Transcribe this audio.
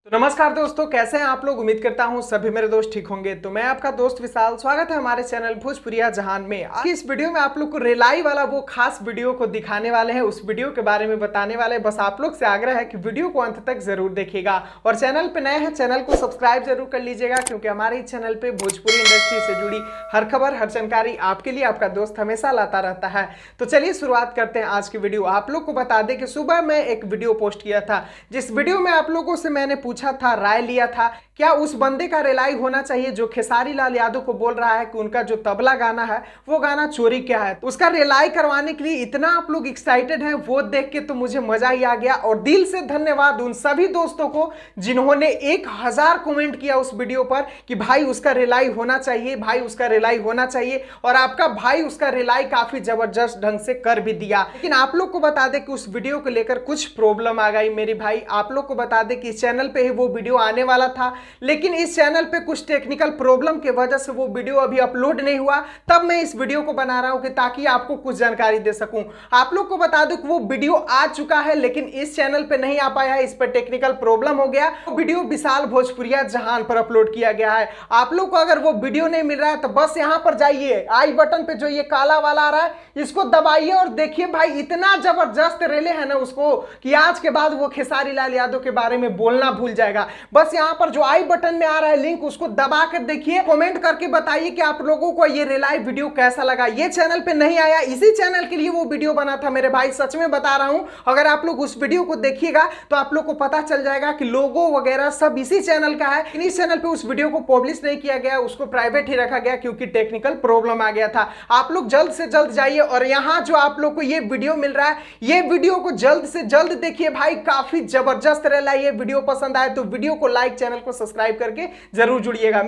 तो नमस्कार दोस्तों, कैसे हैं आप लोग। उम्मीद करता हूं सभी मेरे दोस्त ठीक होंगे। तो मैं आपका दोस्त विशाल, स्वागत है हमारे चैनल भोजपुरिया जहान में। आज की इस वीडियो में आप लोग को रेलाई वाला वो खास वीडियो को दिखाने वाले हैं, उस वीडियो के बारे में बताने वाले हैं। बस आप लोग से आग्रह है कि वीडियो को अंत तक जरूर देखिएगा और चैनल पे नए हैं चैनल को सब्सक्राइब जरूर कर लीजिएगा, क्योंकि हमारे इस चैनल पे भोजपुरी इंडस्ट्री से जुड़ी हर खबर, हर जानकारी आपके लिए आपका दोस्त हमेशा लाता रहता है। तो चलिए शुरुआत करते हैं आज की वीडियो। आप लोग को बता दें कि सुबह मैं एक वीडियो पोस्ट किया था, जिस वीडियो में आप लोगों से मैंने पूछा था, राय लिया था, क्या उस बंदे का रिलाई होना चाहिए जो खेसारी लाल यादव को बोल रहा है कि उनका जो तबला गाना है वो गाना चोरी क्या है। तो उसका रिलाई करवाने के लिए इतना आप लोग एक्साइटेड हैं, वो देख के तो मुझे मजा ही आ गया। और दिल से धन्यवाद उन सभी दोस्तों को जिन्होंने 1000 कमेंट किया उस वीडियो पर कि भाई उसका रिलाई होना चाहिए, भाई उसका रिलाई होना चाहिए। और आपका भाई उसका रिलाई काफी जबरदस्त ढंग से कर भी दिया। लेकिन आप लोग को बता दें कि उस वीडियो को लेकर कुछ प्रॉब्लम आ गई मेरे भाई। आप लोग को बता दें कि इस चैनल पे ही वो वीडियो आने वाला था, लेकिन इस चैनल पे कुछ टेक्निकल प्रॉब्लम की वजह से वो वीडियो अभी अपलोड नहीं हुआ। तब मैं इस वीडियो को बना रहा हूं कि ताकि आपको कुछ जानकारी दे सकूं। आप लोग को बता दूं कि वो वीडियो आ चुका है, लेकिन इस चैनल पे नहीं आ पाया, इस पर टेक्निकल प्रॉब्लम हो गया। वो वीडियो विशाल भोजपुरिया जहान पर अपलोड किया गया है। आप लोग को अगर वो वीडियो नहीं मिल रहा है तो बस यहां पर जाइए, आई बटन पे जो ये काला वाला आ रहा है इसको दबाइए और देखिए भाई इतना जबरदस्त रेले है ना उसको कि आज के बाद वो खेसारी लाल यादव के बारे में बोलना भूल जाएगा। बस यहां पर जो आई बटन में आ रहा है लिंक, उसको दबा कर देखिए, कमेंट करके बताइए कि आप लोगों को ये रिलाई वीडियो कैसा लगा। ये चैनल पे नहीं आया, इसी चैनल के लिए वो वीडियो बना था मेरे भाई, सच में बता रहा हूं। अगर आप लोग उस वीडियो को देखिएगा तो आप लोग को पता चल जाएगा कि लोगो वगैरह सब इसी चैनल का है। इस चैनल पे उस वीडियो को पब्लिश नहीं किया गया, उसको प्राइवेट ही रखा गया क्योंकि टेक्निकल प्रॉब्लम आ गया था। आप लोग जल्द से जल्द जाइए और यहां जो आप लोग को ये वीडियो मिल रहा है, ये वीडियो को जल्द से जल्द देखिए भाई, काफी जबरदस्त रिलाई। ये वीडियो पसंद आए तो वीडियो को लाइक, चैनल को सब्सक्राइब करके जरूर जुड़िएगा।